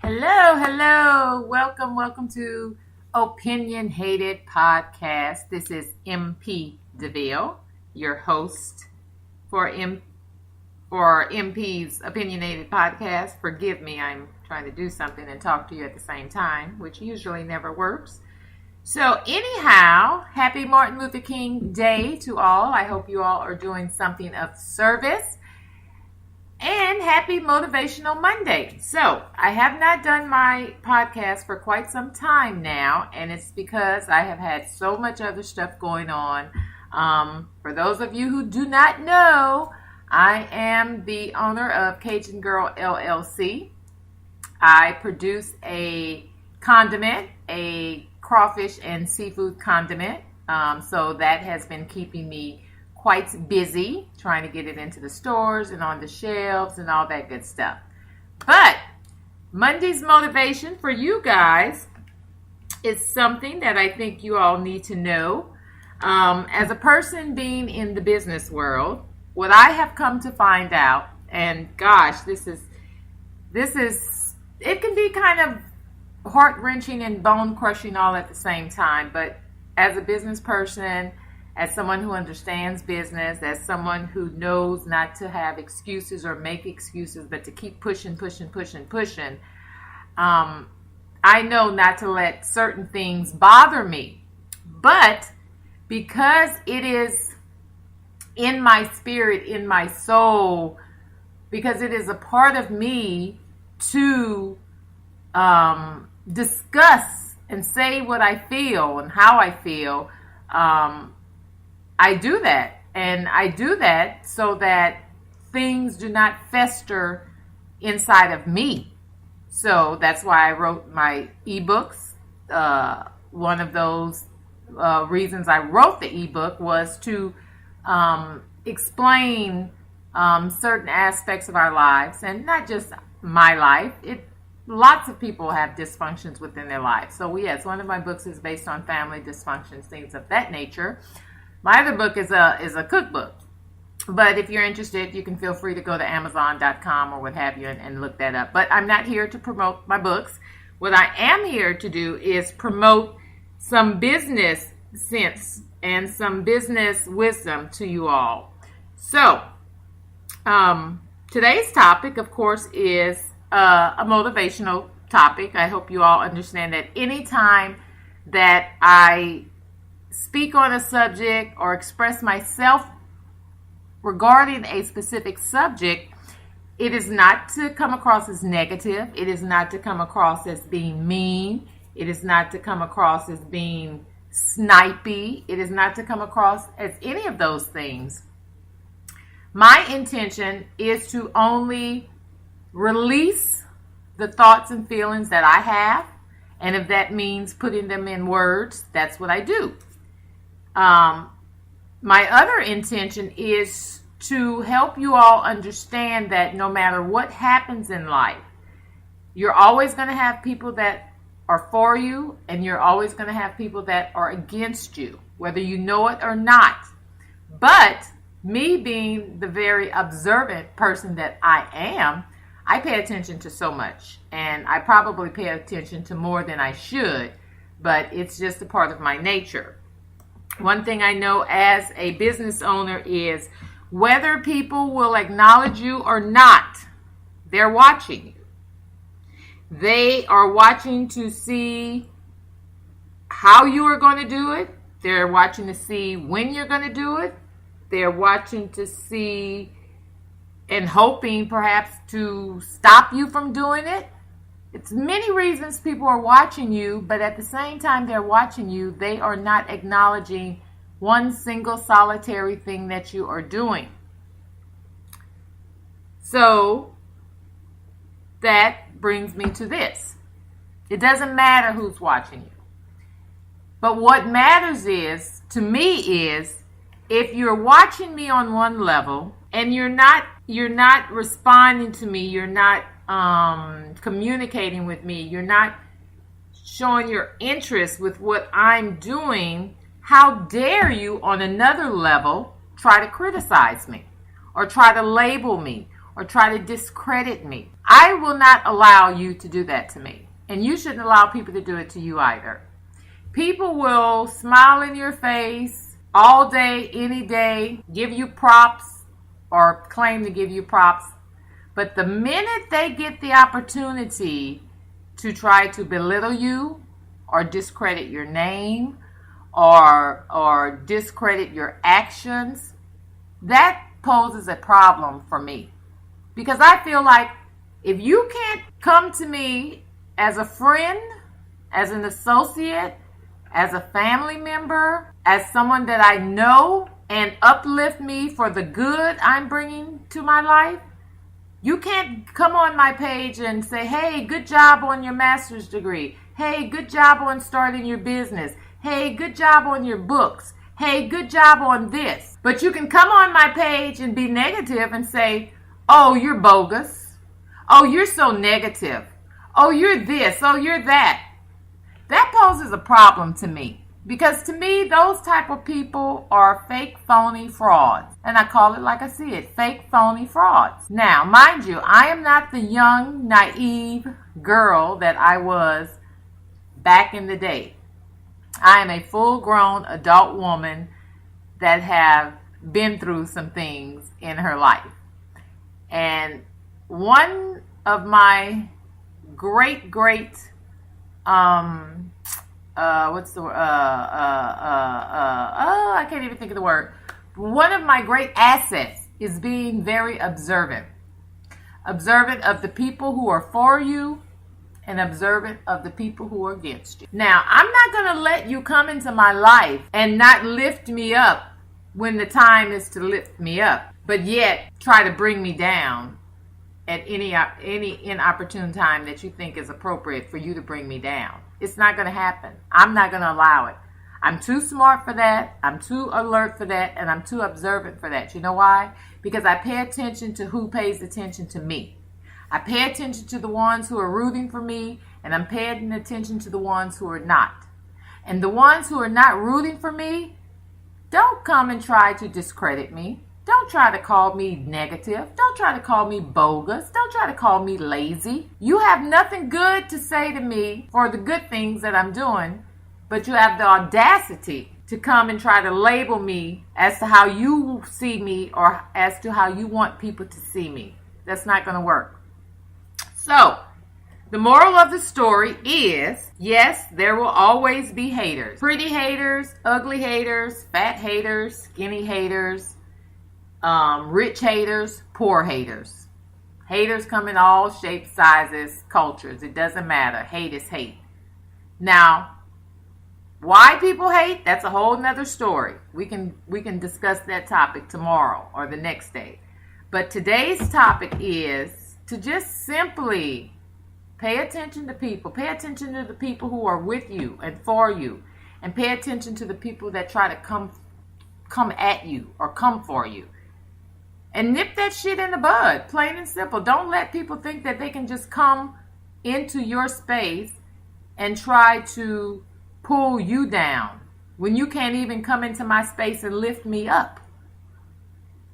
Hello. Welcome to Opinion Hated Podcast. This is MP DeVille, your host for MP's Opinionated Podcast. Forgive me, I'm trying to do something and talk to you at the same time, which usually never works. So anyhow, happy Martin Luther King Day to all. I hope you all are doing something of service. And happy Motivational Monday. So, I have not done my podcast for quite some time now, and it's because I have had so much other stuff going on. For those of you who do not know, I am the owner of Cajun Girl LLC. I produce a condiment, a crawfish and seafood condiment. So that has been keeping me quite busy trying to get it into the stores and on the shelves and all that good stuff. But Monday's motivation for you guys is something that I think you all need to know. As a person being in the business world, what I have come to find out, and gosh, this is it can be kind of heart-wrenching and bone-crushing all at the same time, but as a business person, as someone who understands business, as someone who knows not to have excuses or make excuses, but to keep pushing, I know not to let certain things bother me. But because it is in my spirit, in my soul, because it is a part of me to discuss and say what I feel and how I feel, I do that, and I do that so that things do not fester inside of me. So that's why I wrote my ebooks. One of those reasons I wrote the ebook was to explain certain aspects of our lives, and not just my life. Lots of people have dysfunctions within their lives. So yes, one of my books is based on family dysfunctions, things of that nature. My other book is a cookbook. But if you're interested, you can feel free to go to Amazon.com or what have you and look that up. But I'm not here to promote my books. What I am here to do is promote some business sense and some business wisdom to you all. So, today's topic, of course, is a motivational topic. I hope you all understand that anytime that I speak on a subject or express myself regarding a specific subject, it is not to come across as negative. It is not to come across as being mean. It is not to come across as being snipey. It is not to come across as any of those things. My intention is to only release the thoughts and feelings that I have, and if that means putting them in words, that's what I do. My other intention is to help you all understand that no matter what happens in life, you're always going to have people that are for you, and you're always going to have people that are against you, whether you know it or not. But me being the very observant person that I am, I pay attention to so much, and I probably pay attention to more than I should, but it's just a part of my nature. One thing I know as a business owner is whether people will acknowledge you or not, they're watching you. They are watching to see how you are going to do it. They're watching to see when you're going to do it. They're watching to see and hoping perhaps to stop you from doing it. It's many reasons people are watching you, but at the same time they're watching you, they are not acknowledging one single solitary thing that you are doing. So that brings me to this. It doesn't matter who's watching you. But what matters is, to me, is if you're watching me on one level and you're not responding to me, you're not communicating with me, you're not showing your interest with what I'm doing, how dare you on another level try to criticize me or try to label me or try to discredit me. I will not allow you to do that to me. And you shouldn't allow people to do it to you either. People will smile in your face all day, any day, give you props or claim to give you props. But the minute they get the opportunity to try to belittle you or discredit your name or discredit your actions, that poses a problem for me. Because I feel like if you can't come to me as a friend, as an associate, as a family member, as someone that I know, and uplift me for the good I'm bringing to my life, you can't come on my page and say, hey, good job on your master's degree. Hey, good job on starting your business. Hey, good job on your books. Hey, good job on this. But you can come on my page and be negative and say, oh, you're bogus. Oh, you're so negative. Oh, you're this. Oh, you're that. That poses a problem to me. Because to me, those type of people are fake, phony frauds. And I call it like I see it, fake, phony frauds. Now, mind you, I am not the young, naive girl that I was back in the day. I am a full-grown adult woman that have been through some things in her life. And one of my great I can't even think of the word. One of my great assets is being very observant. Observant of the people who are for you and observant of the people who are against you. Now, I'm not going to let you come into my life and not lift me up when the time is to lift me up, but yet try to bring me down at any inopportune time that you think is appropriate for you to bring me down. It's not going to happen. I'm not going to allow it. I'm too smart for that. I'm too alert for that. And I'm too observant for that. You know why? Because I pay attention to who pays attention to me. I pay attention to the ones who are rooting for me, and I'm paying attention to the ones who are not. And the ones who are not rooting for me, don't come and try to discredit me. Don't try to call me negative. Don't try to call me bogus. Don't try to call me lazy. You have nothing good to say to me for the good things that I'm doing, but you have the audacity to come and try to label me as to how you see me or as to how you want people to see me. That's not going to work. So, the moral of the story is, yes, there will always be haters. Pretty haters, ugly haters, fat haters, skinny haters, rich haters, poor haters. Haters come in all shapes, sizes, cultures. It doesn't matter. Hate is hate. Now, why people hate, that's a whole nother story. We can discuss that topic tomorrow or the next day. But today's topic is to just simply pay attention to people. Pay attention to the people who are with you and for you. And pay attention to the people that try to come at you or come for you. And nip that shit in the bud, plain and simple. Don't let people think that they can just come into your space and try to pull you down when you can't even come into my space and lift me up.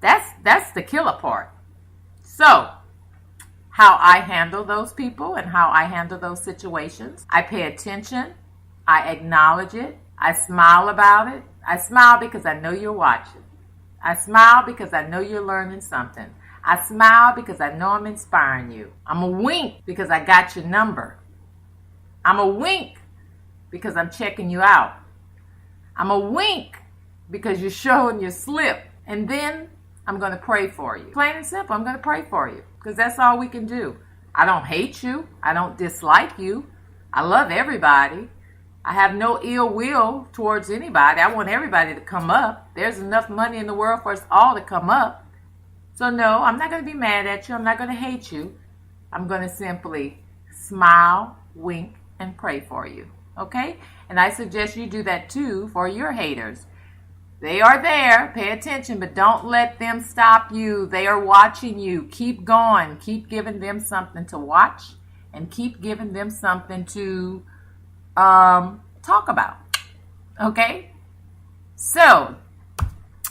That's the killer part. So, how I handle those people and how I handle those situations, I pay attention, I acknowledge it, I smile about it. I smile because I know you're watching. I smile because I know you're learning something. I smile because I know I'm inspiring you. I'm a wink because I got your number. I'm a wink because I'm checking you out. I'm a wink because you're showing your slip. And then I'm going to pray for you. Plain and simple, I'm going to pray for you because that's all we can do. I don't hate you. I don't dislike you. I love everybody. I have no ill will towards anybody. I want everybody to come up. There's enough money in the world for us all to come up. So no, I'm not going to be mad at you. I'm not going to hate you. I'm going to simply smile, wink, and pray for you. Okay? And I suggest you do that too for your haters. They are there. Pay attention, but don't let them stop you. They are watching you. Keep going. Keep giving them something to watch and keep giving them something to talk about. Okay? So,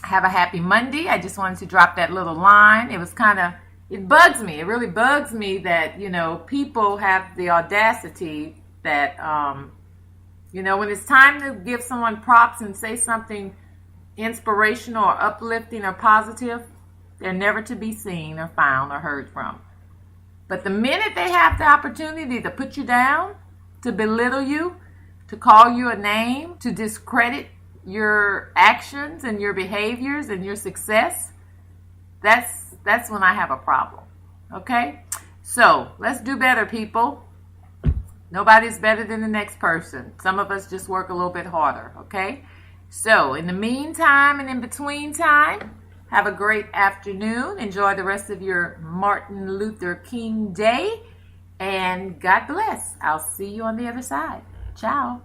have a happy Monday. I just wanted to drop that little line. It was kind of it bugs me. It really bugs me that, people have the audacity that, when it's time to give someone props and say something inspirational or uplifting or positive, they're never to be seen or found or heard from. But the minute they have the opportunity to put you down, to belittle you, to call you a name, to discredit your actions and your behaviors and your success, that's when I have a problem. Okay? So let's do better, people. Nobody's better than the next person. Some of us just work a little bit harder. Okay? So in the meantime and in between time, have a great afternoon. Enjoy the rest of your Martin Luther King Day. And God bless. I'll see you on the other side. Ciao.